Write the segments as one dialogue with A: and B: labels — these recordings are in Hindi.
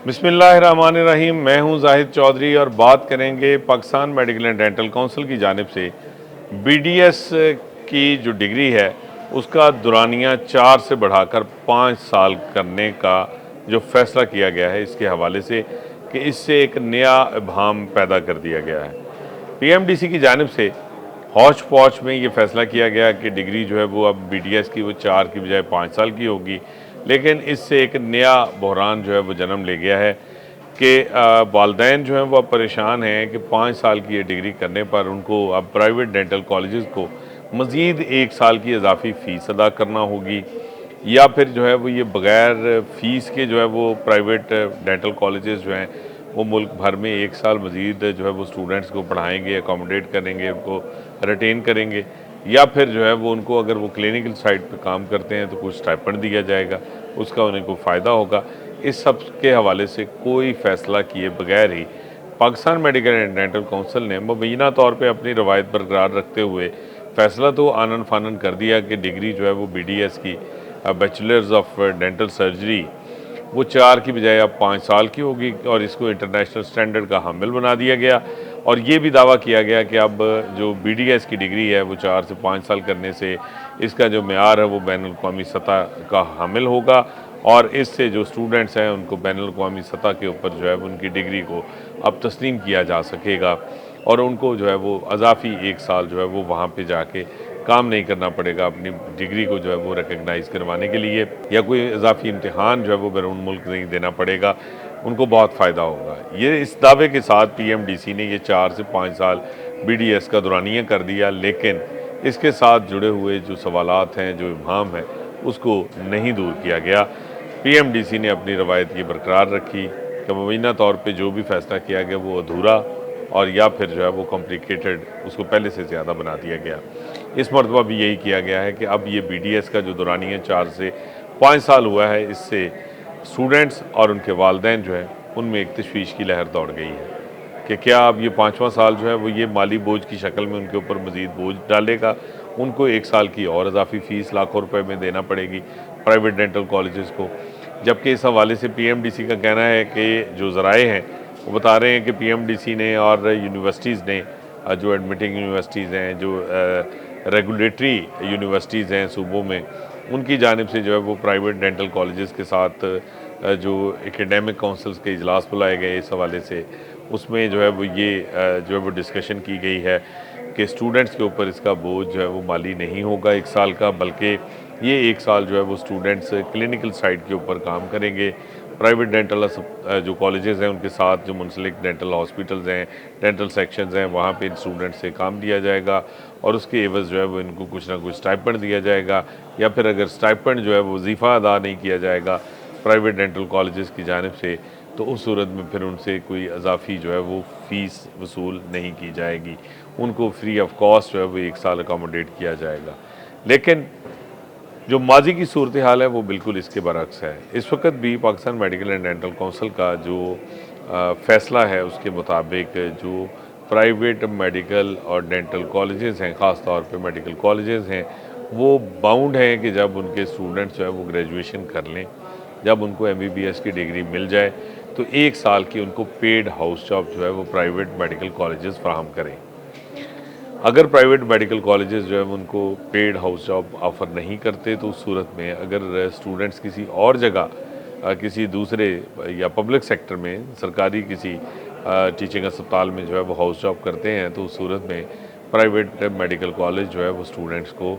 A: बिस्मिल्लाहिर्रहमानिर्रहीम। मैं हूं जाहिद चौधरी और बात करेंगे Pakistan medical and dental council की जानिब से बीडीएस की जो डिग्री है उसका दुरानिया 4 से बढ़ाकर 5 साल करने का जो फैसला किया गया है, इसके हवाले से कि इससे एक नया इब्हाम पैदा कर दिया गया है। पीएमडीसी की जानिब से हौच पौच में ये फैसला किया गया कि डिग्री जो है वो अब बीडीएस की वो 4 की बजाय 5 साल की होगी। लेकिन इससे एक नया बहरान जो है वो जन्म ले गया है कि वालदैन जो हैं वो अब परेशान हैं कि 5 साल की ये डिग्री करने पर उनको अब प्राइवेट डेंटल कॉलेजेस को मज़ीद 1 साल की इजाफी फ़ीस अदा करना होगी, या फिर जो है वो ये बग़ैर फ़ीस के जो है वो प्राइवेट डेंटल कॉलेजेस जो हैं वो मुल्क भर में 1 साल मज़ीद जो है वो स्टूडेंट्स को पढ़ाएंगे, अकोमोडेट करेंगे, उनको रिटेन करेंगे, या फिर जो है वो उनको अगर वो क्लिनिकल साइड पे काम करते हैं तो कुछ स्टाइपेंड दिया जाएगा, उसका उन्हें को फ़ायदा होगा। इस सब के हवाले से कोई फ़ैसला किए बगैर ही Pakistan medical and dental council ने मुबैना तौर पे अपनी रवायत बरकरार रखते हुए फ़ैसला तो आनन फानन कर दिया कि डिग्री जो है वो बीडीएस की बैचलर्स ऑफ डेंटल सर्जरी वो 4 की बजाय अब 5 साल की होगी और इसको इंटरनेशनल स्टैंडर्ड का हामिल बना दिया गया। और ये भी दावा किया गया कि अब जो बीडीएस की डिग्री है वो 4 से 5 साल करने से इसका जो मेयार है वो बैनुल-अक़वामी सतह का हामिल होगा और इससे जो स्टूडेंट्स हैं उनको बैनुल-अक़वामी सतह के ऊपर जो है उनकी डिग्री को अब तस्लीम किया जा सकेगा और उनको जो है वो अज़ाफ़ी 1 साल जो है वो वहाँ पे जाके काम नहीं करना पड़ेगा अपनी डिग्री को जो है वो रिकग्नाइज़ करवाने के लिए, या कोई इजाफी इम्तिहान जो है वो बैरून मुल्क नहीं देना पड़ेगा। उनको बहुत फ़ायदा होगा। ये इस दावे के साथ पीएमडीसी ने ये 4 से 5 साल बीडीएस का दुरानिया कर दिया, लेकिन इसके साथ जुड़े हुए जो सवालात हैं, जो इब्हाम है, उसको नहीं दूर किया गया। पीएमडीसी ने अपनी रवायत ये बरकरार रखी कि मुबैना तौर पे जो भी फ़ैसला किया गया वो अधूरा और या फिर जो है वो कॉम्प्लिकेटेड, उसको पहले से ज़्यादा बना दिया गया। इस मरतबा भी यही किया गया है कि अब ये बीडीएस का जो दुरानिया 4 से 5 साल हुआ है, इससे स्टूडेंट्स और उनके वालिदैन जो हैं उनमें एक तशवीश की लहर दौड़ गई है कि क्या अब ये 5वां साल जो है वो ये माली बोझ की शक्ल में उनके ऊपर मज़ीद बोझ डालेगा। उनको 1 साल की और इजाफी फ़ीस लाखों रुपए में देना पड़ेगी प्राइवेट डेंटल कॉलेजेस को। जबकि इस हवाले से पीएमडीसी का कहना है कि जो ज़राए हैं वो बता रहे हैं कि पीएमडीसी ने और यूनिवर्सिटीज़ ने, जो एडमिटिंग यूनिवर्सिटीज़ हैं, जो रेगुलेटरी यूनिवर्सिटीज़ हैं सूबों में, उनकी जानिब से जो है वो प्राइवेट डेंटल कॉलेजेस के साथ जो एकेडमिक काउंसिल्स के इजलास बुलाए गए इस हवाले से, उसमें जो है वो ये जो है वो डिस्कशन की गई है कि स्टूडेंट्स के ऊपर इसका बोझ जो है वो माली नहीं होगा 1 साल का, बल्कि ये 1 साल जो है वो स्टूडेंट्स क्लिनिकल साइड के ऊपर काम करेंगे। प्राइवेट डेंटल जो कॉलेजेस हैं उनके साथ जो मुंसलिक डेंटल हॉस्पिटल्स हैं, डेंटल सेक्शंस हैं, वहाँ पे इन स्टूडेंट्स से काम दिया जाएगा और उसके एवज़ जो है वो इनको कुछ ना कुछ स्टाइपेंड दिया जाएगा, या फिर अगर स्टाइपेंड जो है वो वज़ीफ़ा अदा नहीं किया जाएगा प्राइवेट डेंटल कॉलेजेस की जानिब से, तो उस सूरत में फिर उनसे कोई इजाफ़ी जो है वो फ़ीस वसूल नहीं की जाएगी। उनको फ्री ऑफ कॉस्ट जो है वो 1 साल अकोमोडेट किया जाएगा। लेकिन जो माजी की सूरत हाल है वो बिल्कुल इसके बरक्स है। इस वक्त भी Pakistan medical and dental council का जो फ़ैसला है उसके मुताबिक जो प्राइवेट मेडिकल और डेंटल कॉलेजेस हैं, ख़ास तौर पे मेडिकल कॉलेजेस हैं, वो बाउंड हैं कि जब उनके स्टूडेंट्स जो है वो ग्रेजुएशन कर लें, जब उनको एमबीबीएस की डिग्री मिल जाए तो 1 साल की उनको पेड हाउस जॉब जो है वो प्राइवेट मेडिकल कॉलेजेस फराहम करें। अगर प्राइवेट मेडिकल कॉलेजेस जो है उनको पेड हाउस जॉब ऑफ़र नहीं करते, तो उस सूरत में अगर स्टूडेंट्स किसी और जगह किसी दूसरे या पब्लिक सेक्टर में सरकारी किसी टीचिंग अस्पताल में जो है वो हाउस जॉब करते हैं, तो उस सूरत में प्राइवेट मेडिकल कॉलेज जो है वो स्टूडेंट्स को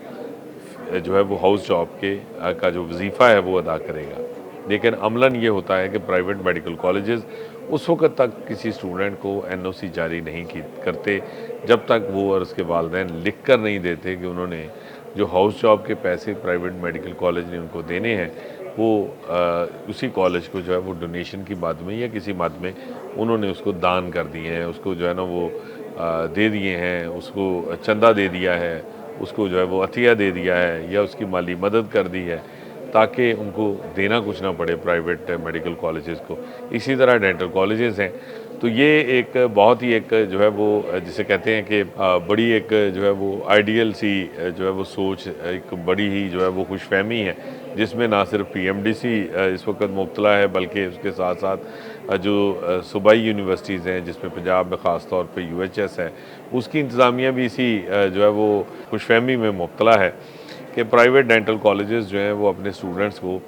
A: जो है वो हाउस जॉब के का जो वजीफ़ा है वो अदा करेगा। लेकिन अमलन ये होता है कि प्राइवेट मेडिकल कॉलेजेस उस वक्त तक किसी स्टूडेंट को एनओसी जारी नहीं करते जब तक वो और उसके वालिदैन लिख कर नहीं देते कि उन्होंने जो हाउस जॉब के पैसे प्राइवेट मेडिकल कॉलेज ने उनको देने हैं वो उसी कॉलेज को जो है वो डोनेशन की मद में या किसी मद में उन्होंने उसको दान कर दिए हैं, उसको जो है ना वो दे दिए हैं, उसको चंदा दे दिया है, उसको जो है वो अतिया दे दिया है या उसकी माली मदद कर दी है। ताकि उनको देना कुछ ना पड़े प्राइवेट मेडिकल कॉलेजेस को। इसी तरह डेंटल कॉलेजेस हैं, तो ये एक बहुत ही एक जो है वो जिसे कहते हैं कि बड़ी एक जो है वो आइडियल सी जो है वो सोच, एक बड़ी ही जो है वो खुशफहमी है, जिसमें ना सिर्फ पीएमडीसी इस वक्त मुब्तला है, बल्कि उसके साथ साथ जो सूबाई यूनिवर्सिटीज़ हैं, जिसमें पंजाब में ख़ास तौर पे यूएचएस है, उसकी इंतज़ामिया भी इसी जो है वो खुशफहमी में मुब्तला है कि प्राइवेट डेंटल कॉलेजेस जो हैं वो अपने स्टूडेंट्स को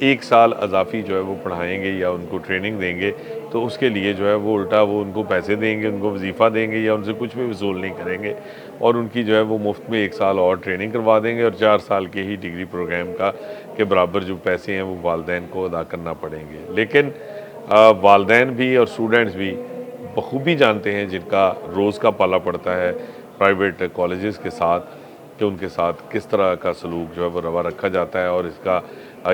A: 1 साल अज़ाफ़ी जो है वो पढ़ाएंगे या उनको ट्रेनिंग देंगे, तो उसके लिए जो है वो उल्टा वो उनको पैसे देंगे, उनको वजीफ़ा देंगे या उनसे कुछ भी वसूल नहीं करेंगे, और उनकी जो है वो मुफ्त में 1 साल और ट्रेनिंग करवा देंगे, और 4 साल के ही डिग्री प्रोग्राम का के बराबर जो पैसे हैं वो वालदैन को अदा करना पड़ेंगे। लेकिन वालदैन भी और स्टूडेंट्स भी बखूबी जानते हैं, जिनका रोज़ का पाला पड़ता है प्राइवेट कॉलेजेस के साथ, कि उनके साथ किस तरह का सलूक जो है वो रवा रखा जाता है, और इसका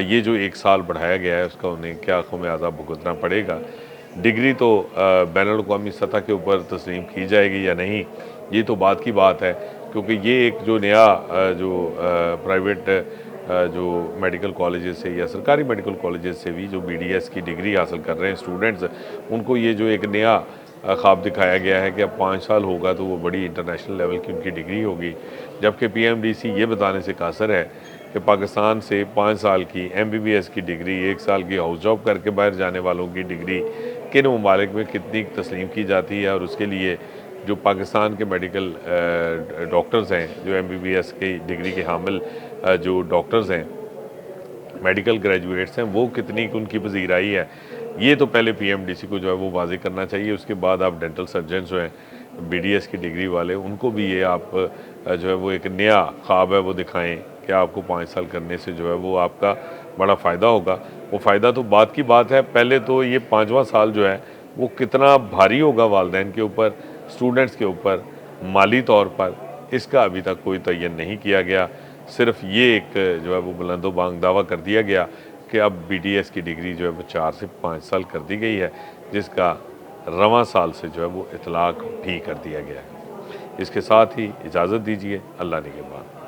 A: ये जो 1 साल बढ़ाया गया है उसका उन्हें क्या ख़ुमियाज़ा भुगतना पड़ेगा। डिग्री तो बैनुल-अक़वामी सतह के ऊपर तस्लीम की जाएगी या नहीं, ये तो बात की बात है, क्योंकि ये एक जो नया प्राइवेट जो मेडिकल कॉलेजेस से या सरकारी मेडिकल कॉलेजेस से भी जो बीडीएस की डिग्री हासिल कर रहे हैं स्टूडेंट्स, उनको ये जो एक नया ख्वाब दिखाया गया है कि अब 5 साल होगा तो वो बड़ी इंटरनेशनल लेवल की उनकी डिग्री होगी, जबकि पीएमडीसी ये बताने से कासर है कि पाकिस्तान से 5 साल की एमबीबीएस की डिग्री, 1 साल की हाउस जॉब करके बाहर जाने वालों की डिग्री किन ममालिक में कितनी तस्लीम की जाती है, और उसके लिए जो पाकिस्तान के मेडिकल डॉक्टर्स हैं, जो एमबीबीएस की डिग्री के हामिल जो डॉक्टर्स हैं, मेडिकल ग्रेजुएट्स हैं, वो कितनी उनकी पजीराई है, ये तो पहले पीएमडीसी को जो है वो वाज़ेह करना चाहिए। उसके बाद आप डेंटल सर्जन जो हैं बीडीएस की डिग्री वाले, उनको भी ये आप जो है वो एक नया ख्वाब है वो दिखाएं कि आपको 5 साल करने से जो है वो आपका बड़ा फ़ायदा होगा। वो फ़ायदा तो बात की बात है, पहले तो ये 5वां साल जो है वो कितना भारी होगा वालदैन के ऊपर, स्टूडेंट्स के ऊपर, माली तौर पर, इसका अभी तक कोई तयन नहीं किया गया। सिर्फ ये एक जो है वो बुलंदो-बांग दावा कर दिया गया कि अब बीडीएस की डिग्री जो है वो 4 से 5 साल कर दी गई है, जिसका रवां साल से जो है वो इतलाक़ भी कर दिया गया है। इसके साथ ही इजाज़त दीजिए, अल्लाह निगहबान।